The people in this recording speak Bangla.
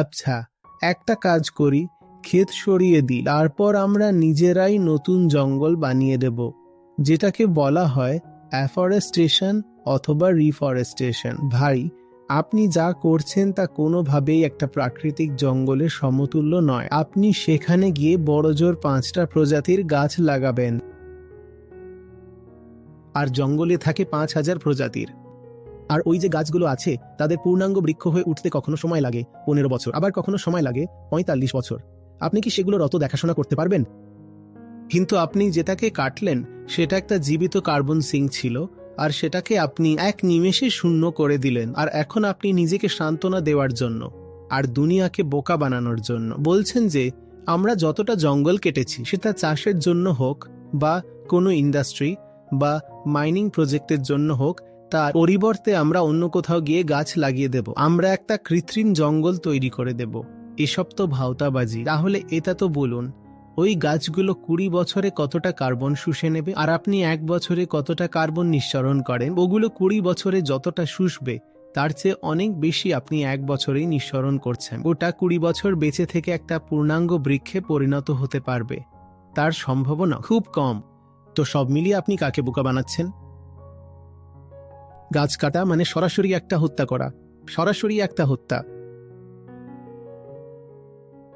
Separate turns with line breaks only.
আচ্ছা, একটা কাজ করি, ক্ষেত সরিয়ে দিই, তারপর আমরা নিজেরাই নতুন জঙ্গল বানিয়ে দেব, যেটাকে বলা হয় অ্যাফরেস্টেশন অথবা রিফরেস্টেশন। ভাই, আপনি যা করছেন তা কোনোভাবেই একটা প্রাকৃতিক জঙ্গলের সমতুল্য নয়। আপনি সেখানে গিয়ে বড়জোর 5টা প্রজাতির গাছ লাগাবেন, আর জঙ্গলে থাকে 5,000 প্রজাতির। আর ওই যে গাছগুলো আছে তাদের পূর্ণাঙ্গ বৃক্ষ হয়ে উঠতে কখনো সময় লাগে 15 বছর, আবার কখনো সময় লাগে 45 বছর। আপনি কি সেগুলোর অত দেখাশোনা করতে পারবেন? কিন্তু আপনি যেটাকে কাটলেন সেটা একটা জীবিত কার্বন সিঙ্ক ছিল, আর সেটাকে আপনি এক নিমেষে শূন্য করে দিলেন। আর এখন আপনি নিজেকে সান্ত্বনা দেওয়ার জন্য আর দুনিয়াকে বোকা বানানোর জন্য বলছেন যে আমরা যতটা জঙ্গল কেটেছি সেটা চাষের জন্য হোক বা কোনো ইন্ডাস্ট্রি বা মাইনিং প্রজেক্টের জন্য হোক, তার পরিবর্তে আমরা অন্য কোথাও গিয়ে গাছ লাগিয়ে দেব, আমরা একটা কৃত্রিম জঙ্গল তৈরি করে দেব। এসব তো ভাওতাবাজি। তাহলে এটা তো বলুন, ওই গাছগুলো 20 বছরে কতটা কার্বন শুষে নেবে, আর আপনি 1 বছরে কতটা কার্বন নিঃসরণ করেন? ওগুলো 20 বছরে যতটা শুষবে তার চেয়ে অনেক বেশি আপনি 1 বছরেই নিঃসরণ করছেন। ওটা 20 বছর বেঁচে থেকে একটা পূর্ণাঙ্গ বৃক্ষে পরিণত হতে পারবে, তার সম্ভাবনা খুব কম। তো সব মিলিয়ে আপনি কাকে বোকা বানাচ্ছেন? গাছ কাটা মানে সরাসরি একটা হত্যা করা, সরাসরি একটা হত্যা।